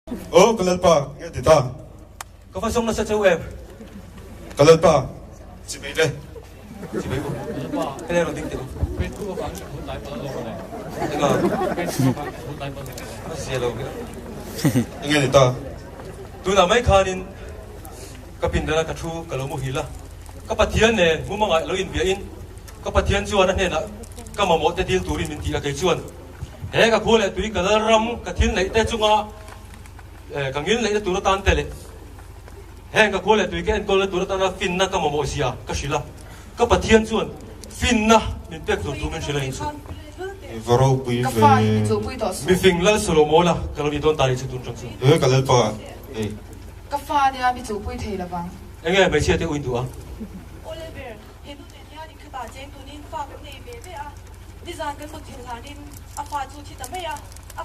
Kalal pa, nghe tita. Có phát sóng nó sẽ cho em. Kalal pa, chị mấy đây? Chị mấy cô? Cái này là tiếng tiếng. Cái ngờ. Nó sẽ lâu cái. Nghe tita. Tôi là mấy khả nên cái pin đó là cái thu cái lỗ mù hí là. Cái bát thiên này muốn mang lại lỗ in bia in. Cái bát thiên chuan này là cái mà một cái thiên tủ mình thì là cái chuan. Thế cái khu này tụi cái ram cái thiên này tết chung à. Cái nghiến này tụi nó tan tele. Hẹn cái cô lại tùy cái anh cô lại tụi nó ta phim na cái mà mua gì à cái gì là cái bát thiên chuan phim na mình biết rồi tụi mình sẽ làm gì Varo bui về. mình phim là solo mô là cái lúc đi đón tài sẽ tụi trong sự Kalal pa. Cái pha đi à, bị chủ bui thề là bằng. anh nghe mấy chia tới uin tụi à Oliver, hiện tại nhà đi khơi trên tụi nín pha cái này về vậy à đi ra cái một thiên là nín à pha chú chỉ tầm mấy à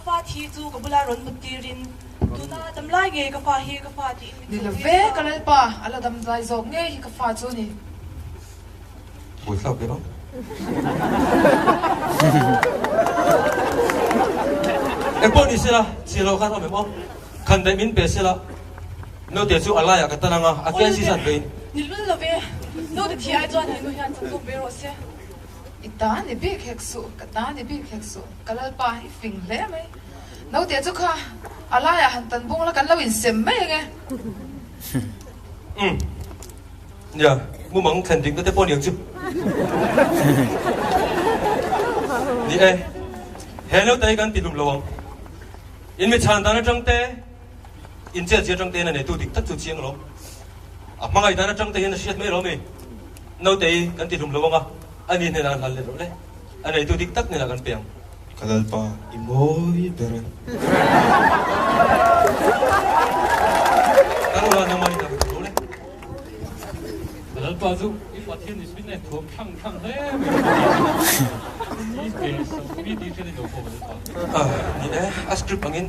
pha thi chú cái bula run một tirin tụi na tầm lại cái pha hi cái pha thì Đi là về cái này pa, ala đâm dài dọc nghe cái pha chú này. buổi sau cái đó em bọn đi xe là xe lâu khác không em khăn đại min bể xe là nếu để chú alai à cái tân à à cái gì sản về nín luôn là về nó được thi ai cho nên nó hiện trong tụi bé rồi xe Ita ni big heksu, kata ni big heksu. Kalal pa hi phình lẽ mấy. Nấu tiệt chú kha, ala ya han tan bung la kan lawin sem mấy nghe. dạ mua mắm khẩn định có thể bọn nhiều chứ đi em hello tay gan tìm lâu in mi chan dana trong te in che che trong te này tu dik tất tu chiang lo à mang ai dana trong te hiện shit mấy lo mi nấu tay gan tìm lâu à anh in này là hal rồi đấy anh này tu dik tất này là gan piang Kalal pa, imoy bere. kan ulah nama ni tak betul le Kalau bazu, ini latihan di sini tuh kang deh. Ini besok ini di sini jauh banget. ah ni askrip angin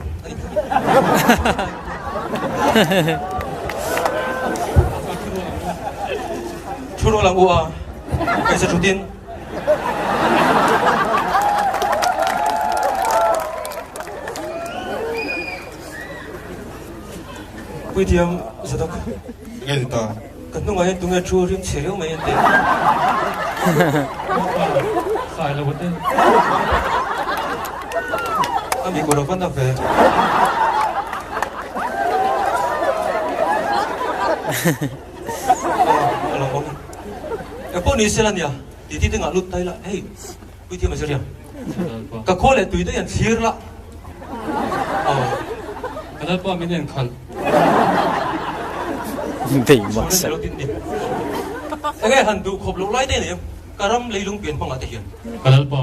Churu lang ua kasi rutin Quy tiêm giờ đâu Nghe tita. cần nung ai tung ai chua riêng chế riêng mấy anh đấy Sai là vấn đề. anh bị cổ độc văn đặc về lòng con em bọn ní xe là nhỉ đi đi ngã lút tay là hey quy tiêm mà sao riêng cả cô lại tùy tới anh xía là Kalau apa minen kan? Thì mà sao anh ấy hành đủ khop lỗ lái đây này em cả ram lấy lung biển phong ngã thể hiện Kalau apa?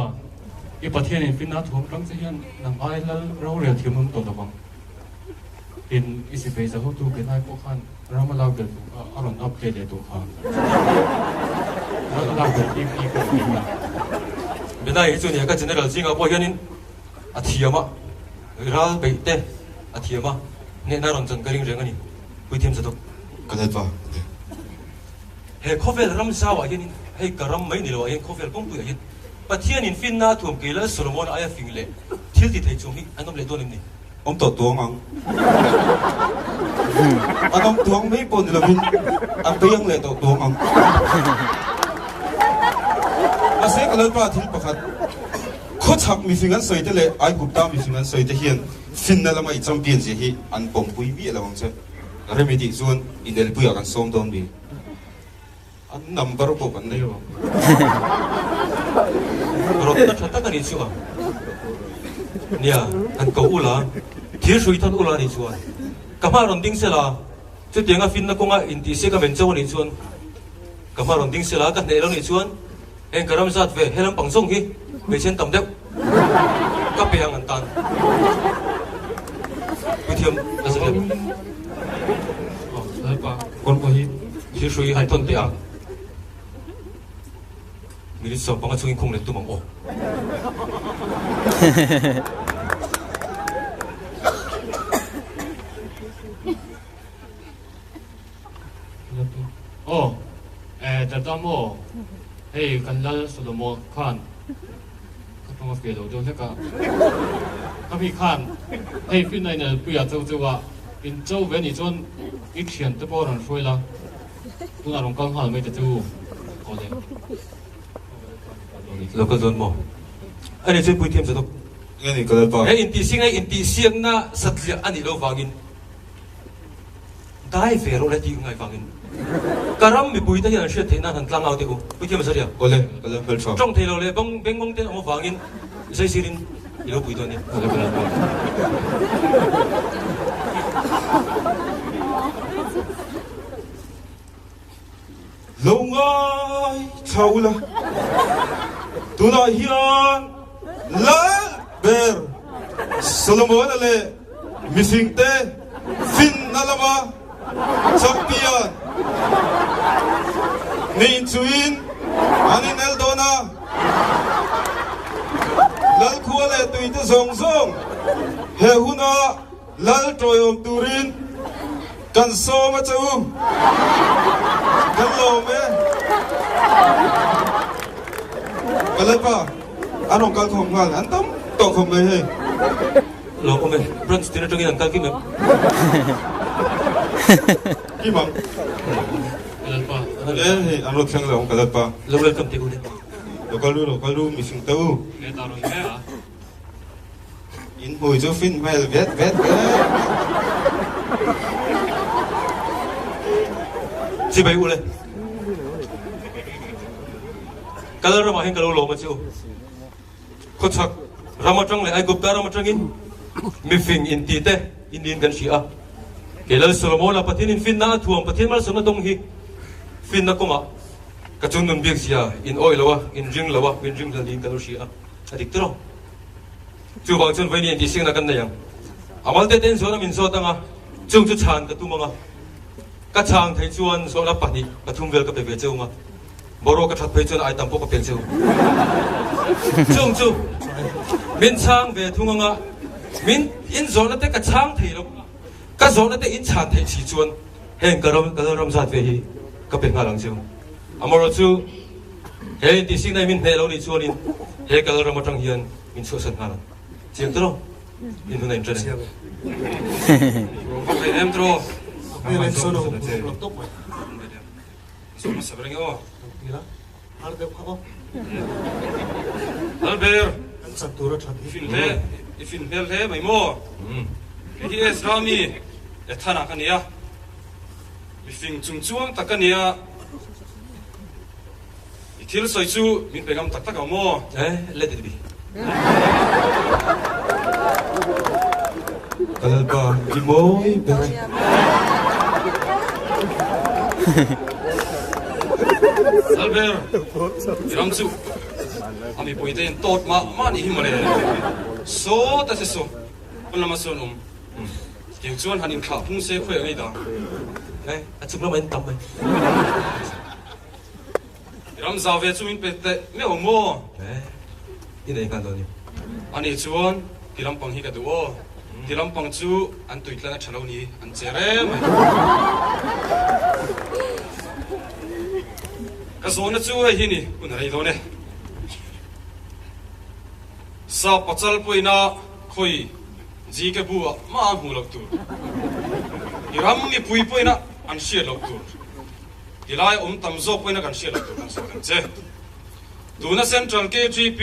Ini latihan ini final tuh orang sekian nang ai lalu rau real tiap malam tuh bang. In isi beza ho tuh kenai pokan ramalau gel tuh aron update itu kan. Ramalau gel ini kan. bên này chỗ này cái chuyện này là gì ngã bao nhiêu à thiệt mà ra bị tê à thiệt mà nên nó còn chân cái riêng anh quy tiêm sao đâu Kalal pa. he coffee ram sao vậy nên he karam mấy nilo anh coffee cũng bự vậy but here in finna thuồng kỳ là Solomon ai phình lệ thiếu thì thấy chúng anh ông lệ tôi làm gì Ông tổ tuông ang. Ông tuông mấy bọn là mình. Ang piyang le tổ tuông ang. Masih kalal pa thil pakhat. Khot hak mi fingan soi te le ai gupta mi fingan soi te hian finna lama I champion je hi an pom pui bi lawang che. Remedy zone inel pui akan som don bi. An number po kan nei. rồi tất cả cái này chưa nia anh cậu ula thiếu suy thật ula này chưa cảm ơn đồng tiếng sẽ là cho tiếng ở finna cũng in tí sẽ cái mình châu này chưa cảm ơn đồng tiếng sẽ là cái này đâu này chưa anh karam sát về hay làm bằng sông hi về trên tầm đẹp các bè hàng tàn quy tiêm là gì Kalau apa? Kon pohi. thiếu suy hai tuần tiang mình sợ bằng cái chung không để tụi mình ô Oh, tatamu. Hey, kan lal Solomon kan. Katong of kilo, doon ka. các vị khán hay phim này là bây giờ châu à in châu về thì chọn ít tiền tới bao lần phơi là cũng là đồng công hỏi mấy châu có đấy local zone mo anh ấy chơi bùi thêm rồi đâu nghe này cái pa hey in ti siang na sát liệt anh ấy đâu vangin dai về rồi thì ngay vangin karam mi bùi ta hiện sẽ thấy na thằng lang ao tiêu bùi thêm sao có lẽ bel fa trong thời lâu lệ bong tên ông vangin dây sirin yêu bùi thôi nè lâu ngay chau la tu na hian la ber Solomon ale missing te fin nalama champion ni chuin anin eldona lal khuale tuite zong zong he huna lal toyom turin kan so ma chau kan lo me kalapa anong kal khom ngal antam to khom me he lo ko me brunch dinner trong ang kalkim ki mam Kalpa he anok sang lo kalapa lo welcome te ko ne lo kalu missing tau nghe tao nói nghe à in hồi cho fin mel vet si bai ule kalor ma hen kalor lo ma chu ko chak ramatang le ai gupta ramatang in mi fing in ti te indian kan sia kelal solomon la patin in fin na thuam patin mal sona dong hi fin na koma ka chung nun biak sia in oil lawa in ring la din kalor sia adik tro chu bang chun vai ni ti sing na kan na yang amal te ten zona min zo tanga chung chu chan ka tu manga ka chang thai chuan so la pani ka thum vel ka pe ve chunga boro ka that pe chun ai tam po ka pel chu chung chu min chang ve thunga min in zona te ka chang thei lo ka zona te in chan thei chi chuan heng karam zat ve hi ka pe ngalang chu amoro chu he ti sing nai min he lo ni chuan in he karam atang hian min so san ngalang chiang tro in hunai tre ne em tro Nên số đồ lập tốc mày. số mà sắp đến ô Gì đó? Ăn được không? Albert Ăn sạch tủ ra thật. ifin le mai mo hi es rami e thana kania ifing chung takania ithil soi chu min pegam tak mo let it be kalpa imoy ber Albert iram chu ami poiten tot ma ni himale so ta se so lama son kieng chuan hanin kha phung se khoi ngai da a chung lama in tam mai iram zaw ve chu in pe te me mo in ei kan do ni ani chuan tiram pang hi ka duo tiram pang chu an tuitla thalo ni an chere mai ka zona chu hi ni kun rei do ne sa pachal poina khoi ji ke bu ma hu lok tu iram mi pui poina an she lok tu ilai tam zo poina kan she lok tu kan so kan che tuna central KGP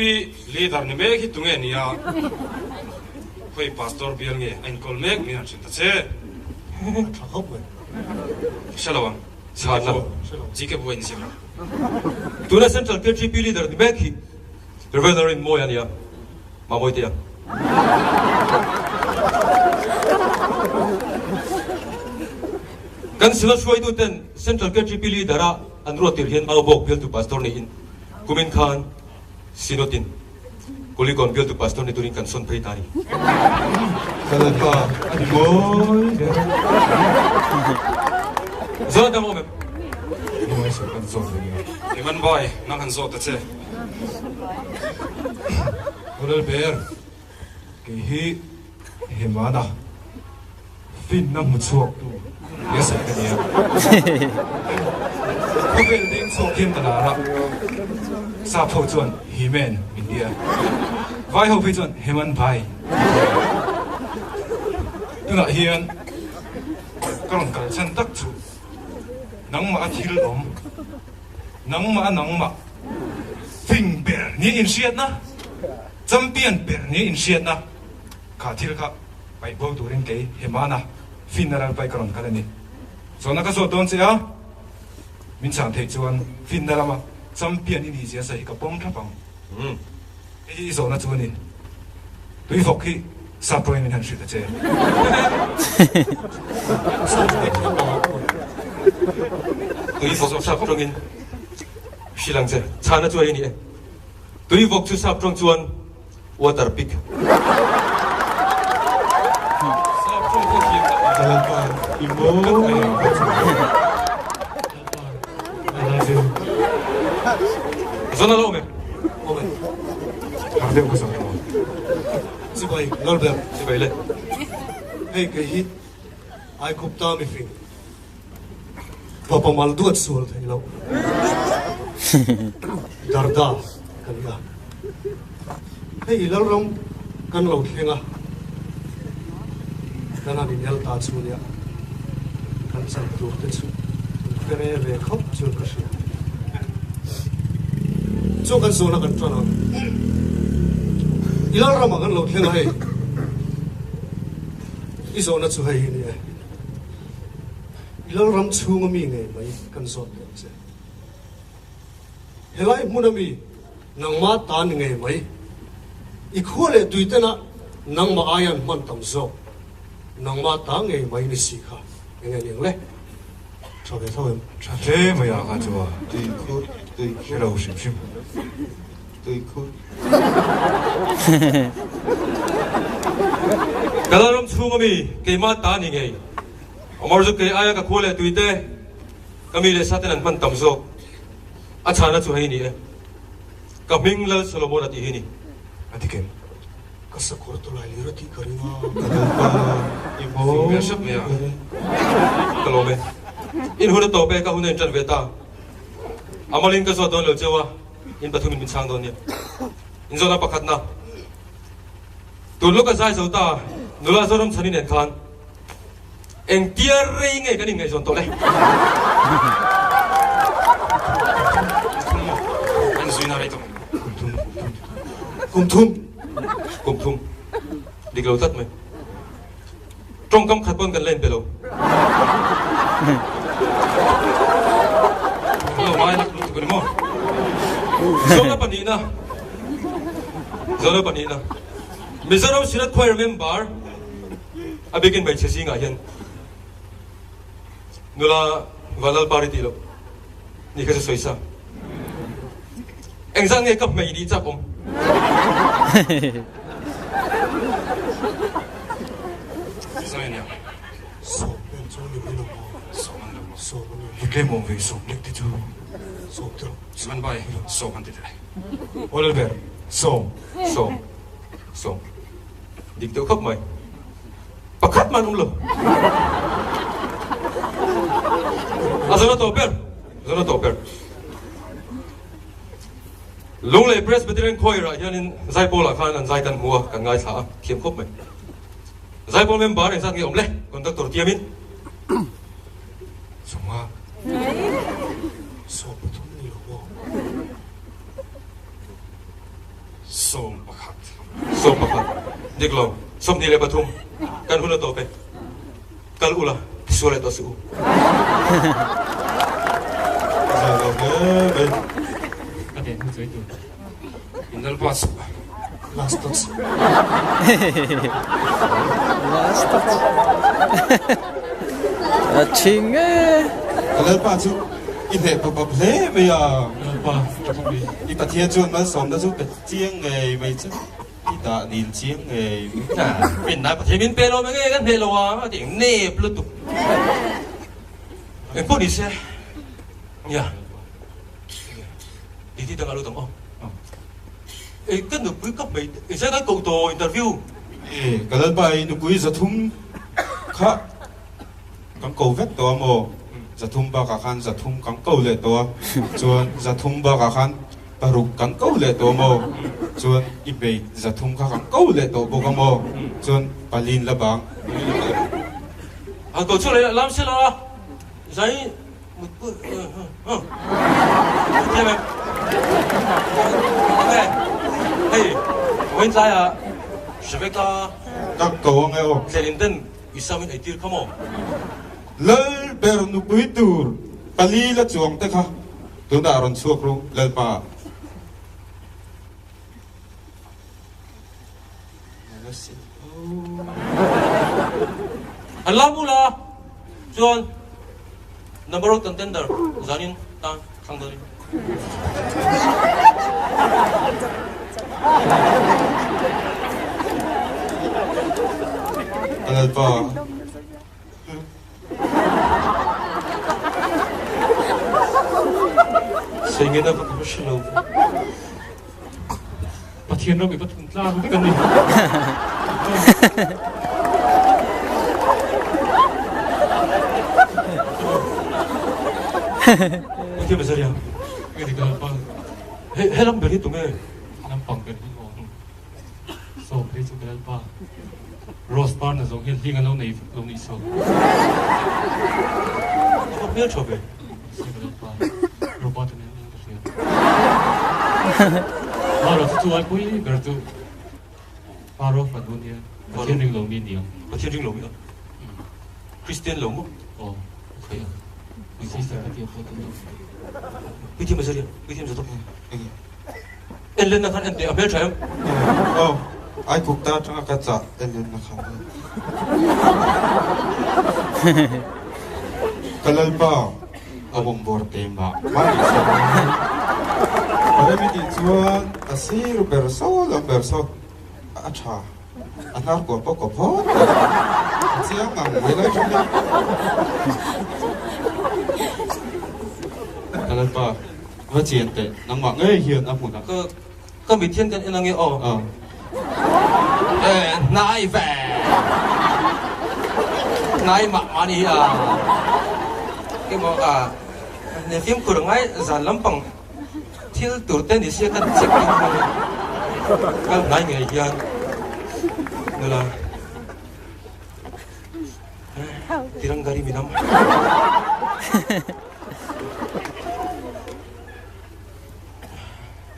leader ni me hi tunge nia khoi pastor bial nge ein kol mek mi an chinta che Thật hốc mày. shalawang chadla ji ke bu en sim tuna central KGP leader ni me hi reveler in moya nia mamoy tiya kan sila suai tu ten central KGP leader an rotir hian bok bial tu pastor ni in kumin khan sinotin kulikon bial tu pastor ni turin kan son phei tani kalpa imoy ber zona da moment imoy se kan so iman boy nang han zo ta che Oral ber ke hi hemana fin na muchuak tu yes ka dia ko ben ding so kim ta ra sa pho chuan hi men india vai ho phi chon heman bai tuna hian karon kal chan tak chu nang ma thil om nang ma phing ber ni in siat na champion ber ni in siat na ka thil ka bai bo turin ke hemana funeral pai karon kalani so na ka so don sia min chang thei chuan funeral ma champion ni sia sai ka pom thapang ei so na chuan ni tui phok hi saproi min han shita che tui phok sap trong in shilang che chana chu ai ni tui phok chu sap trong chuan water pick sap trong ko hi Kalalpa imo zona lo me Ôi, har deu ko so chị bay lol bem si bai le hey cái hit ai cúp ta mi phim papa mal duat sual thei lo darda kan ya hey lol rom kan lo thenga kan ani nel ta chu ya kan san tu te chu kare ve khop chu ka shi chu kan so na kan tra na ilal ram kan lo thenga hey iso na chu hai ni ilal ram chu mi ngai mai kan so te che helai munami nang ma ta ni ngai mai i khole tuitena nang ma ayan man tam zo nang ma ta ngai mai ni si kha ngai ni le cho ke thawem cha te ma ya ka chuwa tui khut tui hello shim shim tui khut kalaram chungami ke ma ta ni ngai amar zu ke aya ka khole tuite kami le saten an man tam zo achana chu hai ni kaming la solomon ati hi ni atiken kasa kor to lai li rati karima Kalalpa imo Finger shop me ya. kalome in huna to pe ka huna in chan veta amalin ka so don lo chewa in pathumin min chang don ni in zona pakhat na tun lo ka sai so ta nula zorom chanin en khan eng tiar rei ngai kanin ngai zon to le an zuina rai to kum thum kum thum dik lo tat mai trong kam khat pon kan len pe lo lo mai na tu ko mo zona pani na mizoram sirat khoi remember abegin bai chesi nga hian nula valal parity lo ni ka soisa engzang nge kap mai di chapom Zanya so ben chu ni ni lo so man lo so ni ikle mo ve so nek ti chu so tro man bai so man ti dai Oliver so so dik teu khap mai pakhat man lo azana to per long le presbyterian choir hianin zaipol khan an zaitan mua kan ngai sa thiam khop mai zaipol member en sang nge omle conductor tiamin so ma so thum ni lo so pakhat som pakhat diklo som ni le pathum kan huna to pe kal ula sole to su Zalaga ka te hu choi tu indal pas last touch Ching ấy. Kalalpa chu in he papa ple me ya pa chapong bi i pathia chuan ma som da chu pe chiang ngai mai chu i da nin chiang ngai na pin na pathimin pe lo me nge kan he lo wa ding ne plutu en po ni se ya đi tang alu tang o cái được quý cấp mấy sẽ cái cầu tổ interview e Kalalpa i nu pui zathum kha kang ko vet to mo zathum ba ka khan zathum kang ko le to chuan zathum ba ka khan paruk kan kau le to mo chuan i be zathum kha kan kau le to bo ka mo chuan palin la bang à tổ chức lấy làm sao đó giấy một bữa thế mày ok hey when sai à sẽ phải có tak ko ngai o sẽ đến tên isamin ấy tiêu không lal ber nu pui tur pali la chuang te kha tu da ron chuak ru lal pa Allah mula John number one contender Zanin Tan Sangdari lal pa saya ingin dapat professional Pathian nó bị bắt thùng la cái này Itu besar ya cái gì cơ Helam beri tu me nằm bằng cái gì đó so bây giờ cái ba Rose Barn là giống như liên anh lâu này so Apa biar coba cái ba robot này cái gì mà rồi tụi ai cũng biết tụi Paro phần luôn nha Pathian đừng lâu nên nhiều Pathian ring lom ya Christian lom ồ ok mình chỉ sẽ cái việc Itu besar ya Itu besar En lên nak en ambil saya oh ai kuk ta tanga ka cha en na kha kalal pa abom bor temba ma Para mi di chuan asiru berso acha anar ko po siang ngang mai lai chung kalal pa wa chien te nang ma ngai hian a mun Kau bikin kan enang ya oh nai ve nai mak mani à cái mà ne phim kurang ai zan lampang thil turten di sia kan cek kan nai ngai hian nula tirang gari minam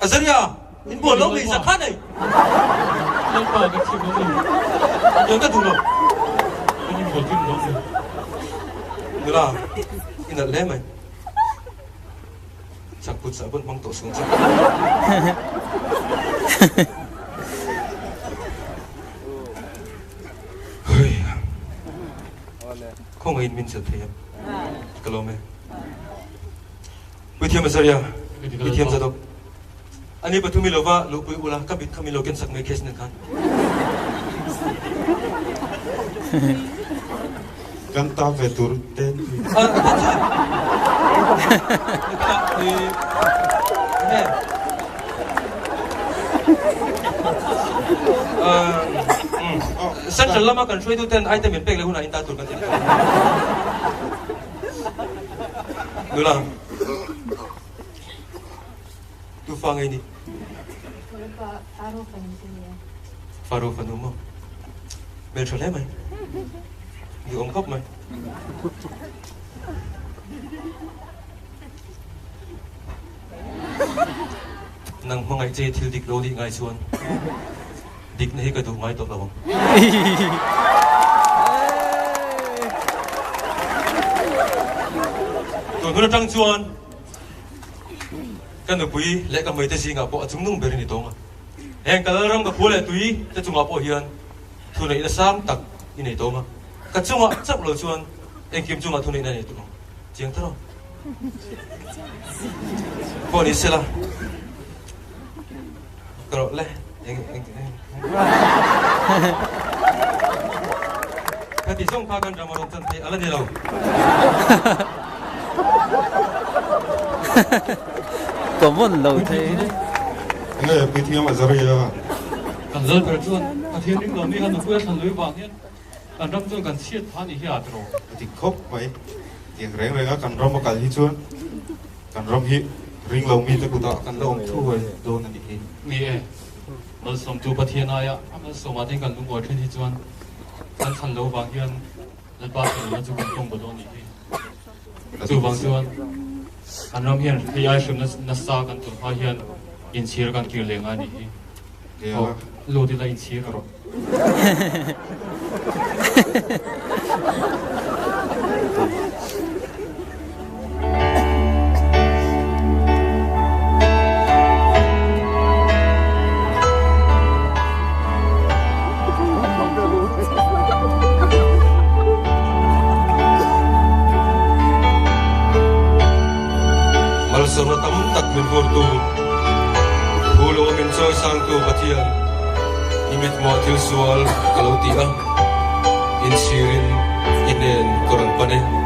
Azaria in buồn lắm mình sẵn này lên ba cái chuyện đó nhớ cái thủ lộc cái gì chuyện đó nữa là in đặt lẽ mày chắc bút sợ vẫn mong tổ xuống chắc không ai mình sẽ thấy cái lỗ mày bây giờ mà sao vậy bây giờ sao Ani batumi lova lupui ula kabit kami logen sak mai kes kan kan ta ve tur ten Central lama kanช่วยtu ten item yang pek le huna inta tur kan ten Gula Tu fang ini Faro phần mo Mel trở lại mày Dù ông khóc mày Nang mga ije til dik lo di ngai suan Dik na higa du ngai to lawang Tuan kuna tang suan Kan nupui lek kamay te singa po at sumnung berin ito nga Heng kalaram ka pula tui te tunga po hiyan Tunay na sam tak ina ito nga Katsunga tsap lo suan Eng kim tunga tunay na ito nga Jiyang taro Po ni sila Karo le Kati song pagan ramarong tante ala nilaw có một lâu thế ngai pi thiam azaria kan zal per chuan Pathian đừng lâu này hắn nuôi thằng lưới vàng nhé kan ram chuan kan siết phá đi hiat rồi ti khop mai tiang reng renga kan rom kal hi chuan kan rom hi ring lo mi te ku ta kan lo om thu ai do na ni hi mi e mal som tu pathian aya mal som ating kan lung oi thei hi chuan kan than lo wang hian la pa la chu kan tong bo do ni hi chu wang chuan kan ram hian hi ai shum na sa kan tu ha hian in chir kan kir lenga ni hi ya lo di la in chir ro Malsama tam tak min fortu Hulo min soy sang tu patian Imit mo til sual kalau tia In sirin inen korang pane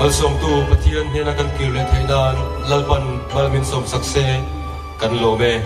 Alsom tu patian hena kan kiulet haidan lalpan malmin som sakse kan lome